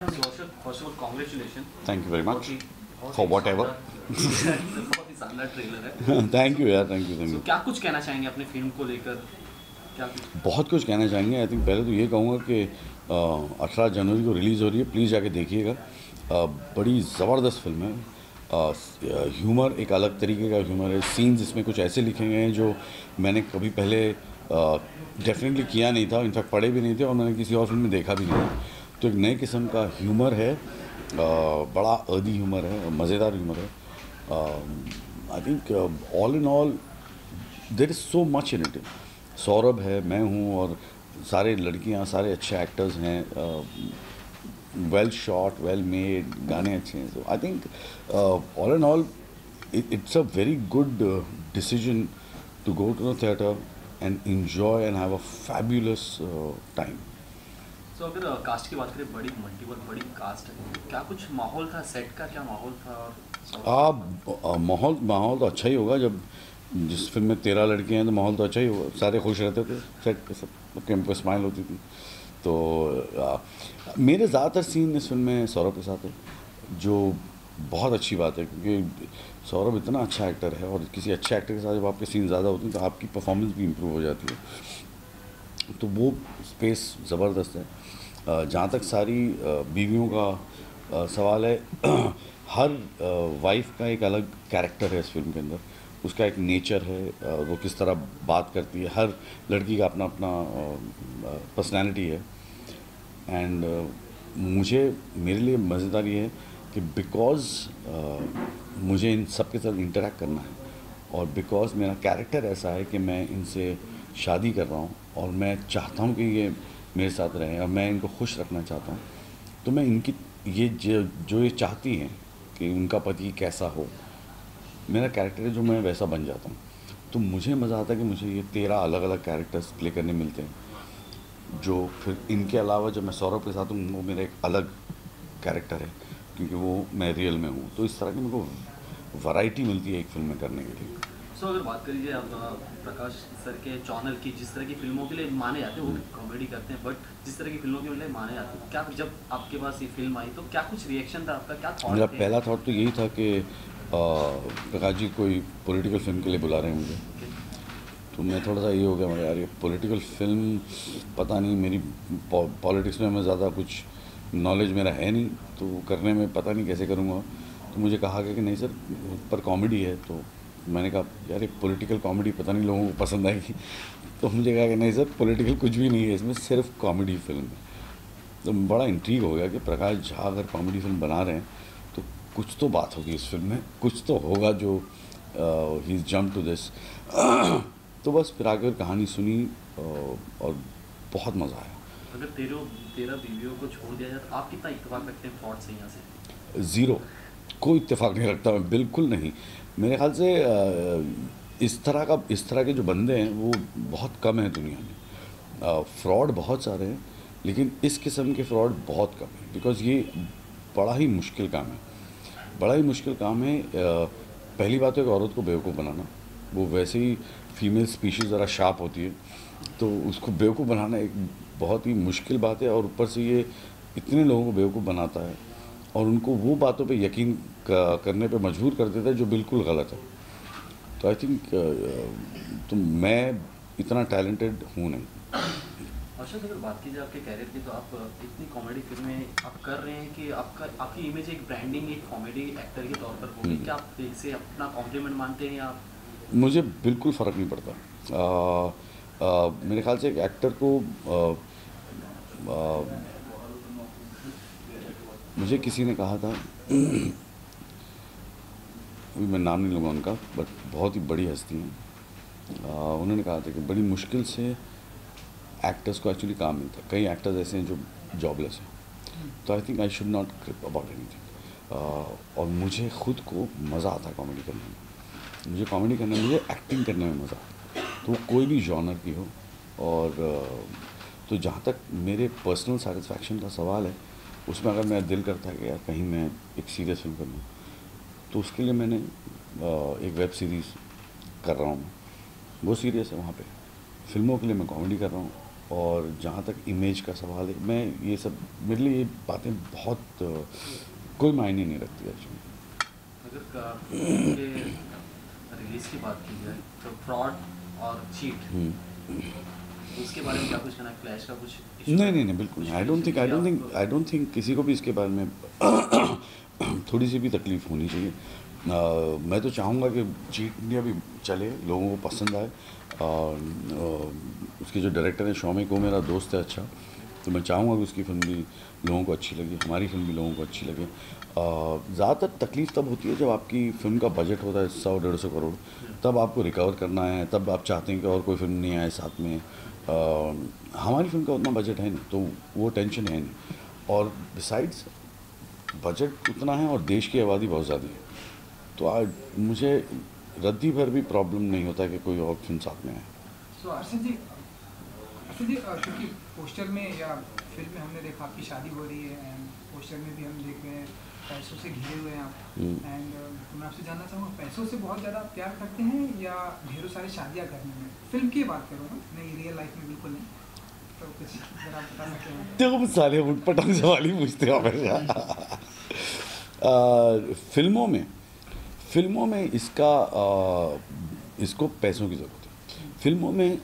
First of all congratulation. Thank you very much बहुत for he what ever. बहुत ही शानदार trailer है। Thank you यार, थैंक यू थैंक यू। क्या कुछ कहना चाहेंगे अपनी फिल्म को लेकर? क्या कुछ बहुत कुछ कहना चाहेंगे। आई थिंक पहले तो ये कहूँगा कि 18 जनवरी को रिलीज़ हो रही है, प्लीज़ जाके देखिएगा। बड़ी ज़बरदस्त फिल्म है। ह्यूमर एक अलग तरीके का ह्यूमर है। सीन्स इसमें कुछ ऐसे लिखे गए हैं जो मैंने कभी पहले डेफिनेटली किया नहीं था, इनफैक्ट पढ़े भी नहीं थे और मैंने किसी और फिल्म में देखा भी नहीं था। तो एक नए किस्म का ह्यूमर है, बड़ा अर्दी ह्यूमर है, मज़ेदार ह्यूमर है। आई think all in all there is so much in it. Saurabh है, मैं हूँ और सारे लड़कियाँ, सारे अच्छे एक्टर्स हैं। वेल शॉट, वेल मेड, गाने अच्छे हैं। So I think all in all it's a very good decision to go to the theatre and enjoy and have a fabulous time. तो अगर कास्ट की बात करें, बड़ी मल्टीपल बड़ी कास्ट है, क्या कुछ माहौल था सेट का? क्या माहौल था? और माहौल तो अच्छा ही होगा। जब जिस फिल्म में 13 लड़के हैं तो माहौल तो अच्छा ही होगा। सारे खुश रहते थे, सेट पे सब कैंप पे स्माइल होती थी। तो मेरे ज़्यादातर सीन इस फिल्म में सौरभ के साथ है, जो बहुत अच्छी बात है क्योंकि सौरभ इतना अच्छा एक्टर है और किसी अच्छे एक्टर के साथ जब आपके सीन ज़्यादा होते हैं तो आपकी परफॉर्मेंस भी इम्प्रूव हो जाती है। तो वो स्पेस ज़बरदस्त है। जहाँ तक सारी बीवियों का सवाल है, हर वाइफ का एक अलग कैरेक्टर है इस फिल्म के अंदर। उसका एक नेचर है, वो किस तरह बात करती है। हर लड़की का अपना अपना पर्सनैलिटी है। एंड मुझे मेरे लिए मज़ेदार ये है कि बिकॉज़ मुझे इन सब के साथ इंटरेक्ट करना है और बिकॉज़ मेरा कैरेक्टर ऐसा है कि मैं इनसे शादी कर रहा हूँ और मैं चाहता हूँ कि ये मेरे साथ रहें और मैं इनको खुश रखना चाहता हूँ। तो मैं इनकी ये जो ये चाहती हैं कि उनका पति कैसा हो, मेरा कैरेक्टर है जो मैं वैसा बन जाता हूँ। तो मुझे मज़ा आता है कि मुझे ये 13 अलग अलग कैरेक्टर्स प्ले करने मिलते हैं, जो फिर इनके अलावा जब मैं सौरभ के साथ हूँ वो मेरा एक अलग कैरेक्टर है क्योंकि वो मैं रियल में हूँ। तो इस तरह की मेरे को वैरायटी मिलती है एक फिल्म में करने के लिए। सो अगर बात कर लीजिए अब प्रकाश सर के जॉनर की, जिस तरह की फिल्मों के लिए माने जाते हैं, वो भी कॉमेडी करते हैं, बट जिस तरह की फिल्मों के लिए माने जाते हैं, क्या जब आपके पास ये फिल्म आई तो क्या कुछ रिएक्शन था आपका? क्या मेरा थॉट थे? पहला थॉट तो यही था कि प्रकाश जी कोई पॉलिटिकल फिल्म के लिए बुला रहे हैं मुझे। तो मैं थोड़ा सा ये हो गया, मैं यार ये पॉलिटिकल फिल्म पता नहीं, मेरी पॉलिटिक्स में मैं ज़्यादा कुछ नॉलेज मेरा है नहीं, तो करने में पता नहीं कैसे करूँगा। तो मुझे कहा गया कि नहीं सर, पर कॉमेडी है। तो मैंने कहा यार ये पॉलिटिकल कॉमेडी पता नहीं लोगों को पसंद आएगी। तो मुझे कहा कि नहीं सर, पॉलिटिकल कुछ भी नहीं है इसमें, सिर्फ कॉमेडी फिल्म है। तो बड़ा इंट्रीग हो गया कि प्रकाश झा अगर कॉमेडी फिल्म बना रहे हैं तो कुछ तो बात होगी इस फिल्म में, कुछ तो होगा जो he is jump to this. तो बस फिर आकर कहानी सुनी और बहुत मज़ा आया। अगर तेरह बीवियों को छोड़ दिया जाए तो आप कितना इत्तेफाक रखते हैं थॉट से यहाँ से? ज़ीरो, कोई इत्तेफाक नहीं रखता मैं, बिल्कुल नहीं। मेरे ख्याल से इस तरह के जो बंदे हैं वो बहुत कम हैं दुनिया में। फ्रॉड बहुत सारे हैं लेकिन इस किस्म के फ्रॉड बहुत कम है, बिकॉज़ ये बड़ा ही मुश्किल काम है, बड़ा ही मुश्किल काम है। पहली बात तो एक औरत को बेवकूफ़ बनाना, वो वैसे ही फीमेल स्पीशीज़ ज़रा शार्प होती है, तो उसको बेवकूफ़ बनाना एक बहुत ही मुश्किल बात है। और ऊपर से ये इतने लोगों को बेवकूफ़ बनाता है और उनको वो बातों पे यकीन करने पे मजबूर कर देता है जो बिल्कुल गलत है। तो आई थिंक तो मैं इतना टैलेंटेड हूँ नहीं। अर्शद, अगर बात की जाए आपके कैरियर की, तो आप इतनी कॉमेडी फिल्में आप कर रहे हैं कि आपकी इमेज एक ब्रांडिंग एक कॉमेडी एक्टर के तौर पर होगी। क्या आप इसे अपना कॉम्प्लीमेंट मानते हैं या? मुझे बिल्कुल फ़र्क नहीं पड़ता। मेरे ख्याल से एक एक्टर को मुझे किसी ने कहा था, अभी मैं नाम नहीं लूँगा उनका, बट बहुत ही बड़ी हस्ती हैं। उन्होंने कहा था कि बड़ी मुश्किल से एक्टर्स को एक्चुअली काम मिलता है। कई एक्टर्स ऐसे हैं जो जॉबलेस हैं। तो I think I should not क्रिप about anything. और मुझे खुद को मज़ा आता है कॉमेडी करने में। मुझे कॉमेडी करने में, मुझे एक्टिंग करने में मज़ा आता है, तो वो कोई भी जॉनर की हो। और तो जहाँ तक मेरे पर्सनल सेटिस्फैक्शन का सवाल है, उसमें अगर मेरा दिल करता है कि यार कहीं मैं एक सीरियस फिल्म कर लूँ, तो उसके लिए मैंने एक वेब सीरीज़ कर रहा हूँ। वो सीरियस है, वहाँ पे फिल्मों के लिए मैं कॉमेडी कर रहा हूँ। और जहाँ तक इमेज का सवाल है, मैं ये सब, मेरे लिए ये बातें बहुत कोई मायने नहीं रखती एक्चुअली। अगर रिलीज की बात की जाए तो फ्रॉड और चीट, तो उसके बारे में क्या कुछ कहना है? फ्लैश का कुछ issue नहीं है? नहीं नहीं, बिल्कुल कुछ नहीं। आई डोंट थिंक किसी को भी इसके बारे में थोड़ी सी भी तकलीफ होनी चाहिए। मैं तो चाहूँगा कि चीट इंडिया भी चले, लोगों को पसंद आए। उसके जो डायरेक्टर हैं शौमिक, वो मेरा दोस्त है अच्छा, तो मैं चाहूँगा कि उसकी फिल्म भी लोगों को अच्छी लगे, हमारी फिल्म भी लोगों को अच्छी लगे। ज़्यादातर तकलीफ़ तब होती है जब आपकी फ़िल्म का बजट होता है 100-150 करोड़, तब आपको रिकवर करना है, तब आप चाहते हैं कि और कोई फिल्म नहीं आए साथ में। हमारी फिल्म का उतना बजट है नहीं, तो वो टेंशन है नहीं। और बिसाइड्स बजट उतना है और देश की आबादी बहुत ज़्यादा है, तो आज मुझे रद्दी भर भी प्रॉब्लम नहीं होता कि कोई और फिल्म साथ में आए। तो अर्षद जी, क्योंकि पोस्टर में या फिल्म में हमने देखा आपकी शादी हो रही है, एंड पोस्टर में भी हम देख रहे हैं पैसों से घिरे हुए हैं आप। एंड मैं आपसे जानना चाहूँगा, पैसों से बहुत ज़्यादा प्यार करते हैं या ढेरों सारी शादियाँ करने में? फिल्म की बात करूँ नहीं, रियल लाइफ में बिल्कुल नहीं। तो कुछ अगर आप बता सकें। देखो सारे उठपटांग सवाल ही पूछते हो हमेशा। फिल्मों में इसको पैसों की ज़रूरत है। फिल्मों में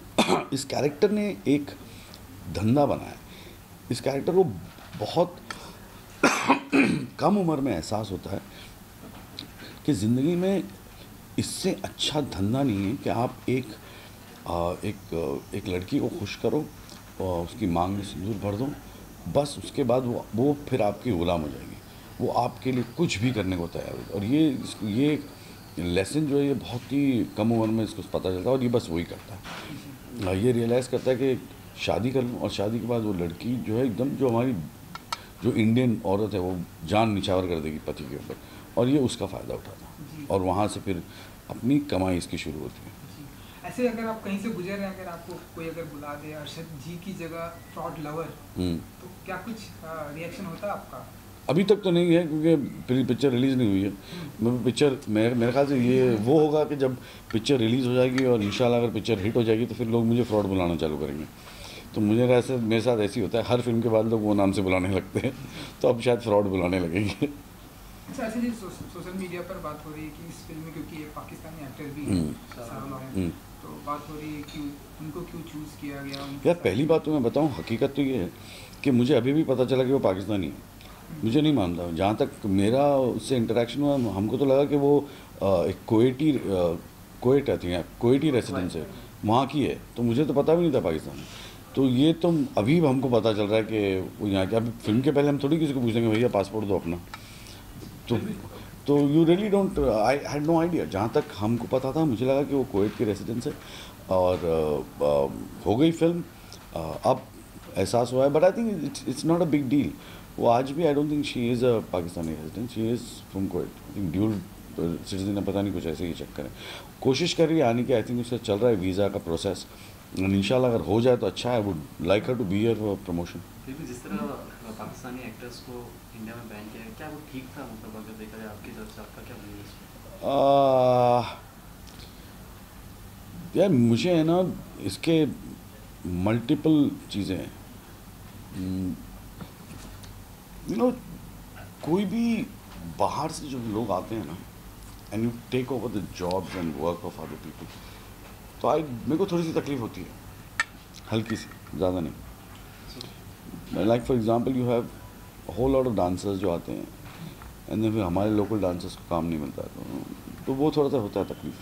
इस कैरेक्टर ने एक धंधा बनाया। इस कैरेक्टर को बहुत कम उम्र में एहसास होता है कि ज़िंदगी में इससे अच्छा धंधा नहीं है कि आप एक लड़की को खुश करो और उसकी मांग में सिंदूर भर दो, बस उसके बाद वो फिर आपकी गुलाम हो जाएगी, वो आपके लिए कुछ भी करने को तैयार है। और ये लेसन जो है ये बहुत ही कम उम्र में इसको पता चलता है, और ये बस वही करता है। ये रियलाइज़ करता है कि शादी कर लूँ, और शादी के बाद वो लड़की जो है एकदम जो इंडियन औरत है वो जान निछावर कर देगी पति के ऊपर, और ये उसका फ़ायदा उठाता है, और वहाँ से फिर अपनी कमाई इसकी शुरू होती है। ऐसे अगर आप कहीं से गुजर रहे हैं, अगर आपको कोई अगर बुला दे अर्षद जी की जगह फ्रॉड लवर, तो क्या कुछ रिएक्शन होता है आपका? अभी तक तो नहीं है, क्योंकि पिक्चर रिलीज़ नहीं हुई है। पिक्चर मेरे ख्याल से ये वो होगा कि जब पिक्चर रिलीज़ हो जाएगी और इंशाल्लाह अगर पिक्चर हिट हो जाएगी तो फिर लोग मुझे फ्रॉड बुलाना चालू करेंगे। तो मेरे साथ ऐसे ही होता है, हर फिल्म के बाद लोग वो नाम से बुलाने लगते हैं, तो अब शायद फ्रॉड बुलाने लगेंगे। अच्छा, ऐसे जी सोशल मीडिया पर बात हो रही है कि इस फिल्म में, क्योंकि एक पाकिस्तानी एक्टर भी है शाहरुख है, तो बात हो रही है कि उनको क्यों चूज़ किया गया। यार पहली बात तो मैं बताऊँ, हकीकत तो ये है कि मुझे अभी भी पता चला कि वो पाकिस्तानी है। मुझे नहीं मानता, जहाँ तक मेरा उससे इंटरेक्शन हुआ, हमको तो लगा कि वो एक कोएटी रेसिडेंस है, वहाँ की है, तो मुझे तो पता भी नहीं था पाकिस्तान। तो ये तो अभी हमको पता चल रहा है कि वो यहाँ के। अभी फिल्म के पहले हम थोड़ी किसी को पूछेंगे भैया पासपोर्ट दो अपना, तो you really don't, I had no idea. जहाँ तक हमको पता था, मुझे लगा कि वो कोएट की रेसिडेंस है, और हो गई फिल्म, अब एहसास हुआ है। But I think it's not a big deal. वो आज भी, I don't think she is a Pakistani resident, she is from Quetta. I think dual citizen है, पता नहीं कुछ ऐसे ही चक्कर है। कोशिश कर रही है आने की, आई थिंक उससे चल रहा है वीज़ा का प्रोसेस, इंशाल्लाह अगर हो जाए तो अच्छा है। Would like her to be here for promotion. जिस तरह पाकिस्तानी एक्टर्स को इंडिया में बैन किया, क्या वो ठीक था? मतलब अगर देखा जाए आपकी तरफ से, आपका क्या व्यू है? यार मुझे है ना, इसके मल्टीपल चीज़ें हैं। यू नो, कोई भी बाहर से जो लोग आते हैं ना, and you take over the jobs and work of other people, तो मेरे को थोड़ी सी तकलीफ होती है, हल्की सी, ज़्यादा नहीं। Like for example, you have whole lot of dancers जो आते हैं, एंड देन फिर हमारे लोकल डांसर्स को काम नहीं मिलता है, तो वो थोड़ा सा होता है तकलीफ।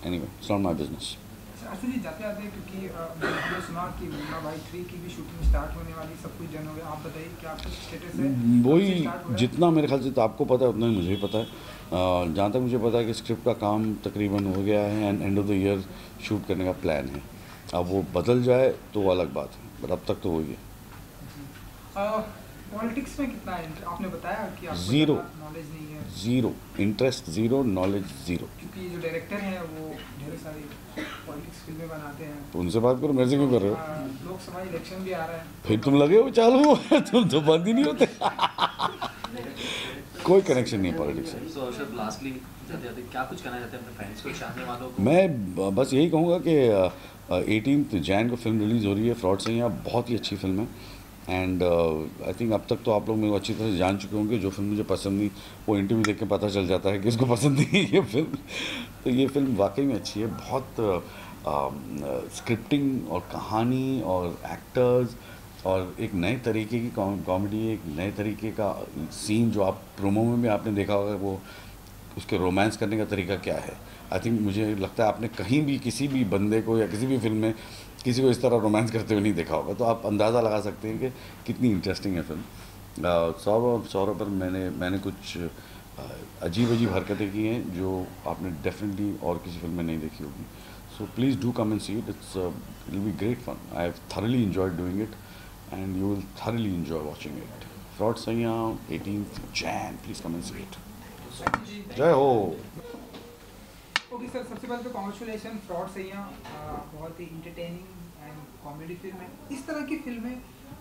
Anyway, it's not my business. अच्छा जी, जाते आते, क्योंकि मैंने सुना कि मुन्ना भाई 3 की भी शूटिंग स्टार्ट होने वाली, सब कुछ डन हो गया। आप बताइए क्या आपका स्टेटस है? वही, जितना मेरे ख्याल से तो आपको पता है उतना ही मुझे भी पता है। जहाँ तक मुझे पता है कि स्क्रिप्ट का काम तकरीबन हो गया है, and end of the year shoot करने का प्लान है। अब वो बदल जाए तो वो अलग बात है, बट अब तक तो वही है। पॉलिटिक्स में कितना है? आपने बताया कि आपको ज़ीरो नॉलेज नहीं है। Zero interest, zero knowledge, zero. क्योंकि जो डायरेक्टर हैं वो ढेर सारी पॉलिटिक्स फिल्में बनाते हैं। तो उनसे बात करो, मेरे से क्यों कर रहे हो? लोकसभा इलेक्शन भी आ रहा है, फिर तुम लगे हो चालू हो तुम तो बंद ही नहीं होते। कोई कनेक्शन नहीं है पॉलिटिक्स से। सो अर्शद, लास्टली जाते जाते क्या कुछ कहना चाहते हैं अपने फैंस को, चाहने वालों को? मैं बस यही कहूँगा कि 18 जैन को फिल्म रिलीज़ हो रही है, फ्रॉड सैयां बहुत ही अच्छी फिल्म है। एंड आई थिंक अब तक तो आप लोग मेरे को अच्छी तरह से जान चुके होंगे, जो फिल्म मुझे पसंद नहीं वो इंटरव्यू देख के पता चल जाता है कि इसको पसंद नहीं है ये फिल्म। तो ये फिल्म वाकई में अच्छी है, बहुत स्क्रिप्टिंग और कहानी और एक्टर्स और एक नए तरीके की कॉमेडी, एक नए तरीके का सीन जो आप प्रोमो में भी आपने देखा होगा, वो उसके रोमांस करने का तरीका क्या है। आई थिंक मुझे लगता है आपने कहीं भी किसी भी बंदे को या किसी भी फिल्म में किसी को इस तरह रोमांस करते हुए नहीं देखा होगा, तो आप अंदाज़ा लगा सकते हैं कि कितनी इंटरेस्टिंग है फिल्म। सौरभ पर मैंने कुछ अजीब हरकतें की हैं जो आपने डेफिनेटली और किसी फिल्म में नहीं देखी होगी। So please do come and see it, it will be great fun. I have thoroughly enjoyed doing it and you will thoroughly enjoy watching it. Fraud Saiyaan 18 Jan, please come and see it. जय हो। Okay sir, सबसे पहले तो congratulation, fraud सैयां बहुत ही entertaining and comedy film है। इस तरह की फिल्में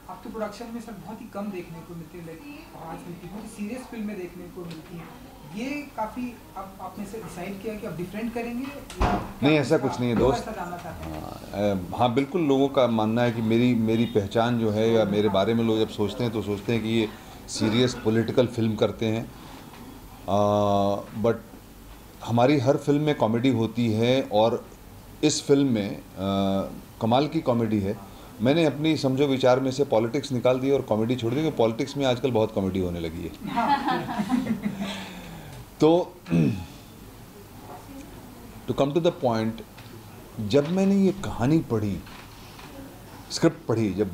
आपके प्रोडक्शन में सर बहुत ही कम देखने को मिलती है, लाइक आज मिलती है, बहुत ही सीरियस फिल्में देखने को मिलती हैं। ये काफ़ी अब आपने से डिसाइड किया कि अब डिफरेंट करेंगे या नहीं, ऐसा कुछ नहीं है दोस्त। ऐसा जानना चाहते हैं? हाँ बिल्कुल, लोगों का मानना है कि मेरी पहचान जो है या मेरे बारे में लोग जब सोचते हैं तो सोचते हैं कि ये सीरियस पॉलिटिकल फिल्म करते हैं, बट हमारी हर फिल्म में कॉमेडी होती है और इस फिल्म में कमाल की कॉमेडी है। मैंने अपनी समझो विचार में से पॉलिटिक्स निकाल दी और कॉमेडी छोड़ दी, क्योंकि पॉलिटिक्स में आजकल बहुत कॉमेडी होने लगी है। तो to come to the point, जब मैंने ये कहानी पढ़ी, स्क्रिप्ट पढ़ी, जब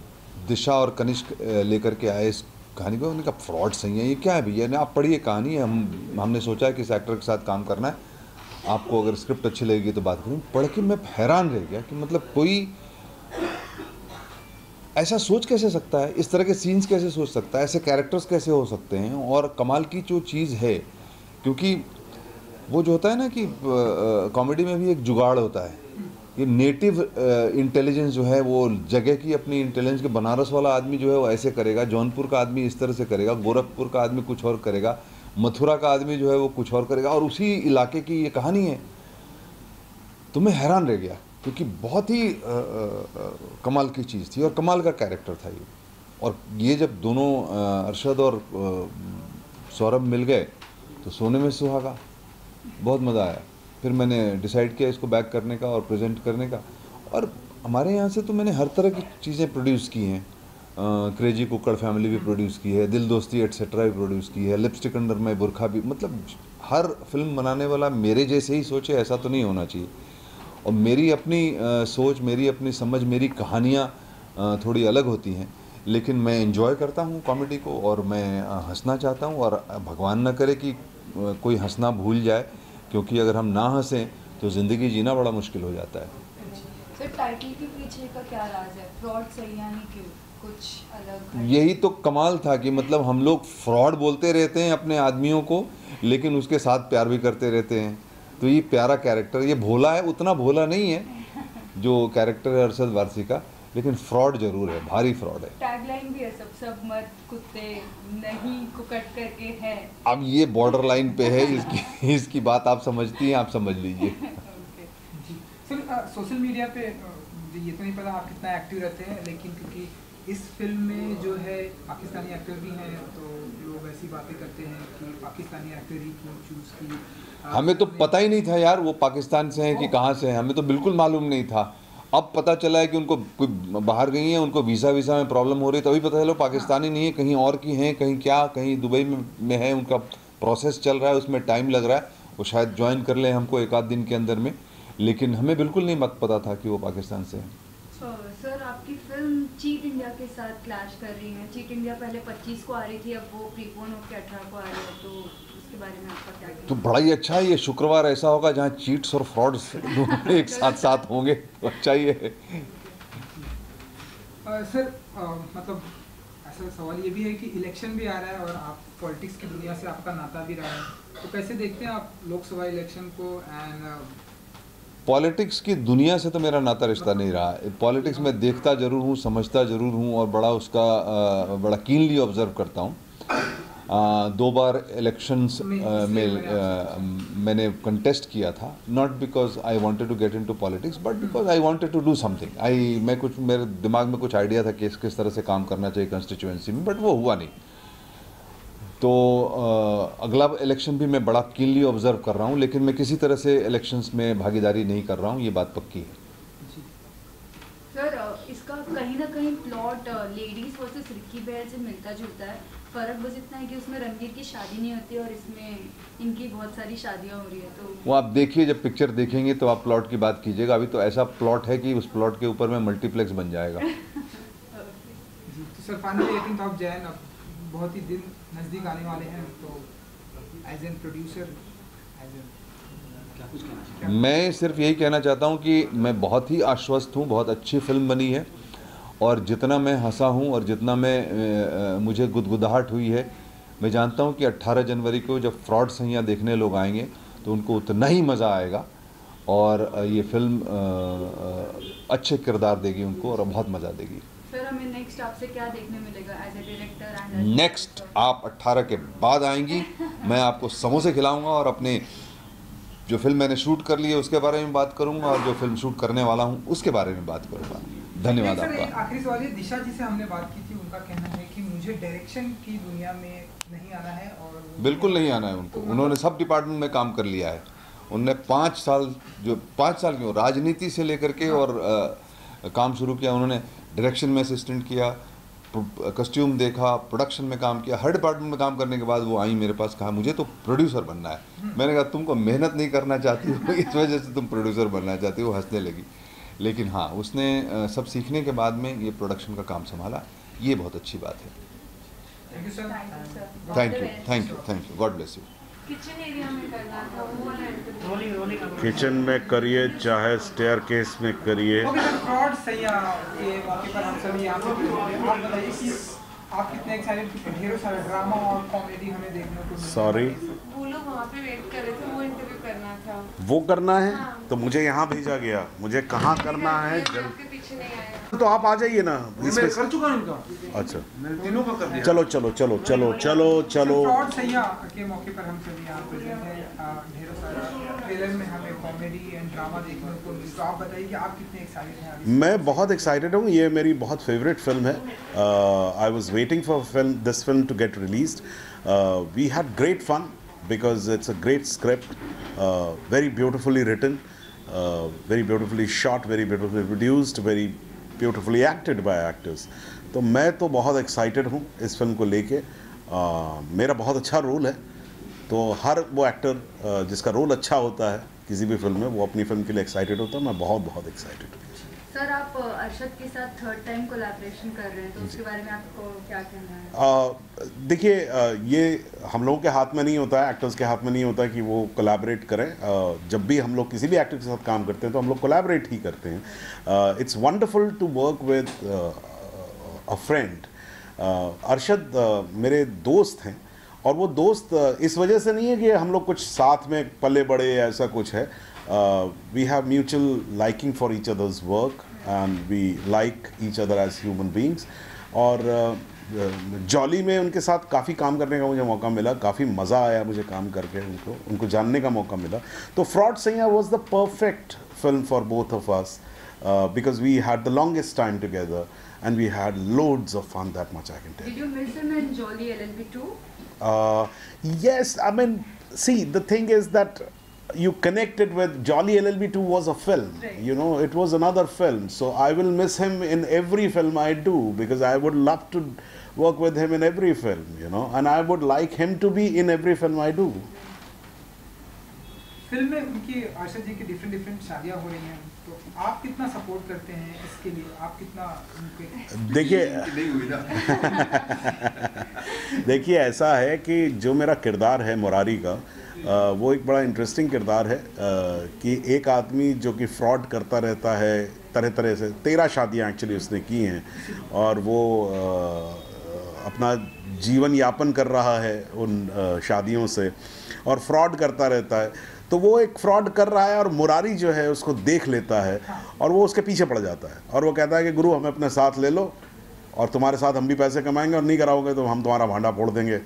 दिशा और कनिष्क लेकर के आए इस कहानी को, उन्होंने कहा फ्रॉड सही है, ये क्या है भैया, आप पढ़िए कहानी है। हमने सोचा कि इस एक्टर के साथ काम करना है, आपको अगर स्क्रिप्ट अच्छी लगेगी तो बात करूँ। पढ़ के मैं हैरान रह गया कि मतलब कोई ऐसा सोच कैसे सकता है, इस तरह के सीन्स कैसे सोच सकता है, ऐसे कैरेक्टर्स कैसे हो सकते हैं। और कमाल की जो चीज़ है, क्योंकि वो जो होता है ना कि कॉमेडी में भी एक जुगाड़ होता है, ये नेटिव इंटेलिजेंस जो है वो जगह की अपनी इंटेलिजेंस के, बनारस वाला आदमी जो है वो ऐसे करेगा, जौनपुर का आदमी इस तरह से करेगा, गोरखपुर का आदमी कुछ और करेगा, मथुरा का आदमी जो है वो कुछ और करेगा, और उसी इलाके की ये कहानी है। तो मैं हैरान रह गया, क्योंकि बहुत ही कमाल की चीज़ थी और कमाल का कैरेक्टर था ये। और ये जब दोनों अरशद और सौरभ मिल गए तो सोने में सुहागा, बहुत मज़ा आया। फिर मैंने डिसाइड किया इसको बैक करने का और प्रेजेंट करने का। और हमारे यहाँ से तो मैंने हर तरह की चीज़ें प्रोड्यूस की हैं, क्रेजी कुक्कड़ फैमिली भी प्रोड्यूस की है, दिल दोस्ती एटसेट्रा भी प्रोड्यूस की है, लिपस्टिक अंडर माई बुरखा भी। मतलब हर फिल्म बनाने वाला मेरे जैसे ही सोचे, ऐसा तो नहीं होना चाहिए। और मेरी अपनी सोच, मेरी अपनी समझ, मेरी कहानियाँ थोड़ी अलग होती हैं, लेकिन मैं एंजॉय करता हूँ कॉमेडी को और मैं हंसना चाहता हूँ। और भगवान ना करे कि कोई हंसना भूल जाए, क्योंकि अगर हम ना हंसें तो ज़िंदगी जीना बड़ा मुश्किल हो जाता है। सर, टाइटल के पीछे का क्या राज है? फ्रॉड सैयां ही क्यों, कुछ अलग? यही तो कमाल था कि मतलब हम लोग फ्रॉड बोलते रहते हैं अपने आदमियों को, लेकिन उसके साथ प्यार भी करते रहते हैं। तो ये प्यारा कैरेक्टर, ये भोला है, उतना भोला नहीं है जो कैरेक्टर है अरशद वारसी का, लेकिन फ्रॉड जरूर है, भारी फ्रॉड है। टैगलाइन भी है, सब मर्द कुत्ते नहीं को कट करके है। अब ये बॉर्डर लाइन पे है, इसकी बात आप समझती हैं, आप समझ लीजिए। जी सर, सोशल मीडिया पे ये तो नहीं पता आप कितना एक्टिव रहते हैं, लेकिन क्योंकि इस फिल्म में जो है पाकिस्तानी एक्टर भी हैं, तो लोग ऐसी बातें करते हैं कि पाकिस्तानी एक्टर ही क्यों चूज़ की। हमें तो पता ही नहीं था यार वो पाकिस्तान से हैं कि कहाँ से हैं, हमें तो बिल्कुल मालूम नहीं था। अब पता चला है कि उनको कोई बाहर गई हैं, उनको वीज़ा में प्रॉब्लम हो रही है, तभी पता चला पाकिस्तानी नहीं है, कहीं और की हैं, कहीं दुबई में है, उनका प्रोसेस चल रहा है, उसमें टाइम लग रहा है, वो शायद ज्वाइन कर लें हमको एक आध दिन के अंदर में, लेकिन हमें बिल्कुल नहीं पता था कि वो पाकिस्तान से हैं। सर, आपकी फिल्म चीट इंडिया के साथ क्लैश कर रही है। चीट इंडिया पहले 25 को आ रही थी, अब वो प्रीपोन होकर 18 को आ रही है, तो उसके बारे में आपका क्या कहना? तो बड़ा ही अच्छा है, ये शुक्रवार ऐसा होगा जहाँ चीट्स और फ्रॉड्स एक साथ होंगे, तो अच्छा ही है। सर मतलब ऐसा सवाल ये भी है कि इलेक्शन भी आ रहा है और आप पॉलिटिक्स की दुनिया से आपका नाता भी रहा है, तो कैसे देखते हैं आप लोकसभा इलेक्शन को? एंड पॉलिटिक्स की दुनिया से तो मेरा नाता रिश्ता नहीं रहा। पॉलिटिक्स में देखता ज़रूर हूँ, समझता ज़रूर हूँ और बड़ा कीनली ऑब्जर्व करता हूँ। 2 बार इलेक्शंस में मैंने कंटेस्ट किया था, not because I wanted to get into politics but because I wanted to do something. मैं कुछ, मेरे दिमाग में कुछ आइडिया था कि किस तरह से काम करना चाहिए कंस्टिट्यूएंसी में, बट वो हुआ नहीं। तो अगला इलेक्शन भी मैं बड़ा कीनली ऑब्जर्व कर रहा हूँ, लेकिन मैं किसी तरह से इलेक्शंस में भागीदारी नहीं कर रहा हूँ, ये बात पक्की है। सर, इसका कहीं ना कहीं प्लॉट लेडीज वर्सेस रिक्की बहल से मिलता जुलता है, फर्क बस इतना है कि उसमें रणवीर की शादी नहीं होती और इसमें इनकी बहुत सारी शादियां हो रही है। तो वो आप देखिए, जब पिक्चर देखेंगे तो आप प्लॉट की बात कीजिएगा। अभी तो ऐसा प्लॉट है कि उस प्लॉट के ऊपर में मल्टीप्लेक्स बन जाएगा। तो sir finally 18th of Jain, अब बहुत ही दिन नज़दीक आने वाले हैं, तो एज एन प्रोड्यूसर क्या कुछ कहना चाहिए? मैं सिर्फ यही कहना चाहता हूँ कि मैं बहुत ही आश्वस्त हूँ, बहुत अच्छी फिल्म बनी है, और जितना मैं हंसा हूँ और जितना मैं मुझे गुदगुदाहट हुई है, मैं जानता हूँ कि 18 जनवरी को जब फ्रॉड सैयां देखने लोग आएंगे तो उनको उतना ही मज़ा आएगा, और ये फिल्म अच्छे किरदार देगी उनको और बहुत मज़ा देगी। सर, हमें नेक्स्ट आपसे क्या देखने मिलेगा as a director and next आप 18 के बाद आएंगी, मैं आपको समोसे खिलाऊंगा और अपने जो फिल्म मैंने शूट कर ली है उसके बारे में बात करूंगा, और जो फिल्म शूट करने वाला हूं उसके बारे में बात करूंगा। धन्यवाद सर, एक आपका। आखिरी सवाल है, दिशा जी से हमने बात की थी, उनका कहना है कि मुझे डायरेक्शन की दुनिया में नहीं आना है, और बिल्कुल नहीं आना है उनको। उन्होंने सब डिपार्टमेंट में काम कर लिया है। उनने 5 साल, जो 5 साल क्यों, राजनीति से लेकर के और काम शुरू किया। उन्होंने डायरेक्शन में असिस्टेंट किया, कस्ट्यूम देखा, प्रोडक्शन में काम किया, हर डिपार्टमेंट में काम करने के बाद वो आई मेरे पास, कहा मुझे तो प्रोड्यूसर बनना है। मैंने कहा तुमको मेहनत नहीं करना चाहती हो, इस वजह से तुम प्रोड्यूसर बनना चाहती हो। हंसने लगी। लेकिन हाँ, उसने सब सीखने के बाद में ये प्रोडक्शन का काम संभाला, ये बहुत अच्छी बात है। Thank you sir. Thank you, thank you, thank you, God bless you. Kitchen area में करना था वो वाला इंटरव्यू। किचन में करिए, चाहे स्टेयरकेस में करिए। ओके सर, फ्रॉड सैयां के मौके पर हम सभी यहाँ पे आप बताइए कि आप कितने एक्साइटेड थे? ढेरों सारा ड्रामा और कॉमेडी हमें देखने को मिला। सॉरी, वो लोग वहाँ पे वेट कर रहे थे, वो इंटरव्यू करना था। वो करना है तो मुझे यहाँ भेजा गया, मुझे कहाँ करना है मैं आपके पीछे नहीं आया। तो आप आ जाइए ना। मैं कर चुका हूं इनका, अच्छा, मैंने तीनों का कर दिया। चलो चलो चलो चलो चलो चलो। फ्रॉड सैयां के मौके पर हम सभी यहाँ प्रेजेंट हैं। ढेरों सारा ट्रेलर में हमें कॉमेडी एंड ड्रामा देखने को मिला, तो आप बताइए कि आप कितने एक्साइटेड हैं अभी? मैं बहुत एक्साइटेड हूँ। ये मेरी बहुत फेवरेट फिल्म है। I was waiting for this film to get released. We had great fun because it's a great script, very beautifully written, very beautifully shot, very beautifully produced, very beautifully acted by actors. तो मैं तो बहुत excited हूँ इस film को लेके। मेरा बहुत अच्छा रोल है, तो हर वो एक्टर जिसका रोल अच्छा होता है किसी भी फिल्म में, वो अपनी फिल्म के लिए एक्साइटेड होता है। मैं बहुत बहुत एक्साइटेड हूँ। सर, आप अरशद के साथ थर्ड टाइम कोलैबोरेशन कर रहे हैं, तो उसके बारे में आपको क्या कहना है? देखिए, ये हम लोगों के हाथ में नहीं होता है, एक्टर्स के हाथ में नहीं होता है कि वो कोलैबोरेट करें। जब भी हम लोग किसी भी एक्टर के साथ काम करते हैं तो हम लोग कोलैबोरेट ही करते हैं। It's wonderful to work with a friend. Arshad मेरे दोस्त हैं, और वो दोस्त इस वजह से नहीं है कि हम लोग कुछ साथ में पले बड़े, ऐसा कुछ है। We have mutual liking for each other's work and we like each other as human beings. और जॉली में उनके साथ काफ़ी काम करने का मुझे मौका मिला, काफ़ी मज़ा आया मुझे काम करके, उनको जानने का मौका मिला। तो fraud सैयां was the perfect film for both of us because we had the longest time together and we had loads of fun, that much I can tell. Did you miss him in Jolly LLB 2? Yes, I mean, see, the thing is that you connected with Jolly LLB 2 was a film, Right. you know, it was another film. So I will miss him in every film I do because I would love to work with him in every film, you know, and I would like him to be in every film I do. Film में उनकी, अरशद जी की different शादियाँ हो रही हैं, तो आप कितना सपोर्ट करते हैं इसके लिए? आप कितना उनके देखिए, ऐसा है कि जो मेरा किरदार है मुरारी का, वो एक बड़ा इंटरेस्टिंग किरदार है कि एक आदमी जो कि फ्रॉड करता रहता है तरह तरह से। 13 शादियाँ एक्चुअली उसने की हैं, और वो अपना जीवन यापन कर रहा है उन शादियों से, और फ्रॉड करता रहता है। तो वो एक फ्रॉड कर रहा है और मुरारी जो है उसको देख लेता है और वो उसके पीछे पड़ जाता है, और वो कहता है कि गुरु हमें अपने साथ ले लो और तुम्हारे साथ हम भी पैसे कमाएंगे, और नहीं कराओगे तो हम तुम्हारा भांडा फोड़ देंगे।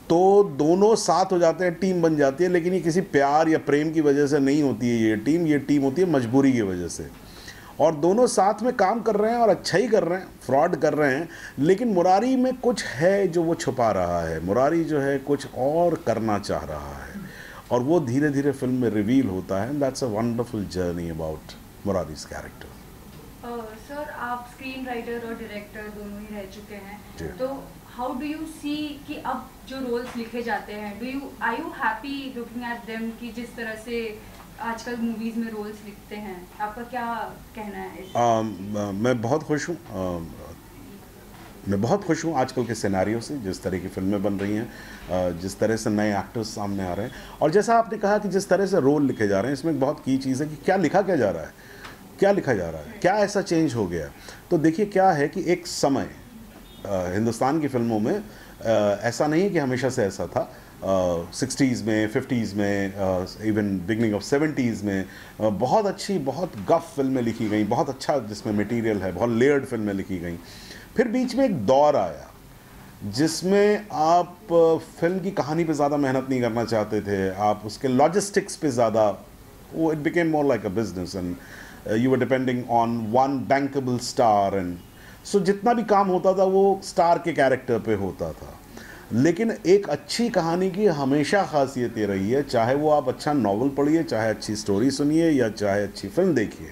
तो दोनों साथ हो जाते हैं, टीम बन जाती है। लेकिन ये किसी प्यार या प्रेम की वजह से नहीं होती है ये टीम होती है मजबूरी की वजह से। और दोनों साथ में काम कर रहे हैं और अच्छा ही कर रहे हैं, फ्रॉड कर रहे हैं, लेकिन मुरारी में कुछ है जो वो छुपा रहा है। मुरारी जो है कुछ और करना चाह रहा है और वो धीरे धीरे फिल्म में रिवील होता है। That's a wonderful journey about Murari's character. Sir, आप स्क्रीन राइटर और डायरेक्टर दोनों ही रह चुके हैं, जी। तो हाउ डू यू सी कि अब जो रोल्स लिखे जाते हैं, are you happy looking at them कि जिस तरह से आजकल मूवीज में रोल्स लिखते हैं? आपका क्या कहना है इस? मैं बहुत खुश हूँ। मैं बहुत खुश हूँ आजकल के सिनेरियो से, जिस तरह की फिल्में बन रही हैं, जिस तरह से नए एक्टर्स सामने आ रहे हैं, और जैसा आपने कहा कि जिस तरह से रोल लिखे जा रहे हैं, इसमें एक बहुत की चीज़ है कि क्या लिखा क्या जा रहा है, क्या लिखा जा रहा है, क्या ऐसा चेंज हो गया। तो देखिए क्या है कि एक समय हिंदुस्तान की फिल्मों में ऐसा नहीं कि हमेशा से ऐसा था। 60s में, 50s में, इवन बिगनिंग ऑफ 70s में बहुत अच्छी, बहुत गफ फिल्में लिखी गई, बहुत अच्छा जिसमें मटेरियल है, बहुत लेयर्ड फिल्में लिखी गई। फिर बीच में एक दौर आया जिसमें आप फिल्म की कहानी पे ज़्यादा मेहनत नहीं करना चाहते थे, आप उसके लॉजिस्टिक्स पे ज़्यादा, वो it became more like a business and you were depending on one bankable star. And so जितना भी काम होता था वो स्टार के कैरेक्टर पे होता था। लेकिन एक अच्छी कहानी की हमेशा खासियत ये रही है, चाहे वो आप अच्छा नावल पढ़िए, चाहे अच्छी स्टोरी सुनिए या चाहे अच्छी फिल्म देखिए,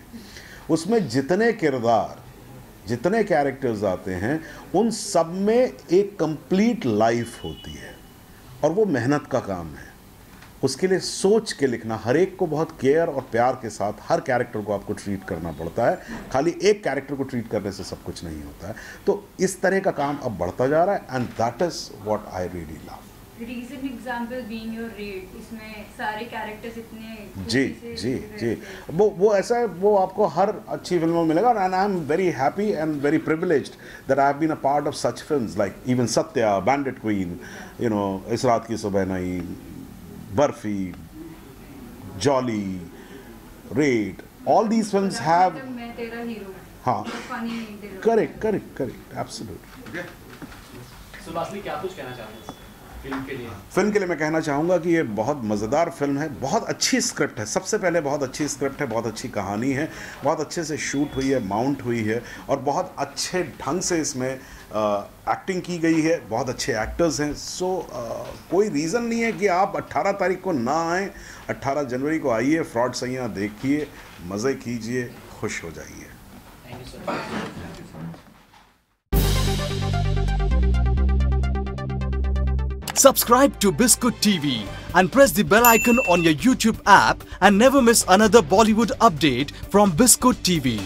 उसमें जितने किरदार, जितने कैरेक्टर्स आते हैं, उन सब में एक कंप्लीट लाइफ होती है और वो मेहनत का काम है। उसके लिए सोच के लिखना, हर एक को बहुत केयर और प्यार के साथ हर कैरेक्टर को आपको ट्रीट करना पड़ता है। खाली एक कैरेक्टर को ट्रीट करने से सब कुछ नहीं होता है। तो इस तरह का काम अब बढ़ता जा रहा है and that is what I really love. Recent example being your red, इसमें सारे कैरेक्टर्स इतने जी जी जी, वो ऐसा है, वो आपको हर अच्छी फिल्म में मिलेगा। And I am very happy and very privileged that I have been a part of such films like even Satya, bandit queen, you know, Is Raat Ki Subah Nahin, Barfi, Jolly, Raid, all these films have, Main Tera Hero, हाँ, funny, correct, absolutely. So lastly क्या कुछ कहना चाहते हैं film के लिए? Film के लिए मैं कहना चाहूँगा कि ये बहुत मज़ेदार फिल्म है, बहुत अच्छी स्क्रिप्ट है। सबसे पहले बहुत अच्छी स्क्रिप्ट है, बहुत अच्छी कहानी है, बहुत अच्छे से शूट हुई है, माउंट हुई है और बहुत अच्छे ढंग से इसमें एक्टिंग की गई है, बहुत अच्छे एक्टर्स हैं। सो कोई रीज़न नहीं है कि आप 18 तारीख को ना आएँ। 18 जनवरी को आइए, फ्रॉड सैयां देखिए, मज़े कीजिए, खुश हो जाइए। Thank you so much. Subscribe to Biscuit TV and press the bell icon on your YouTube app and never miss another Bollywood update from Biscuit TV.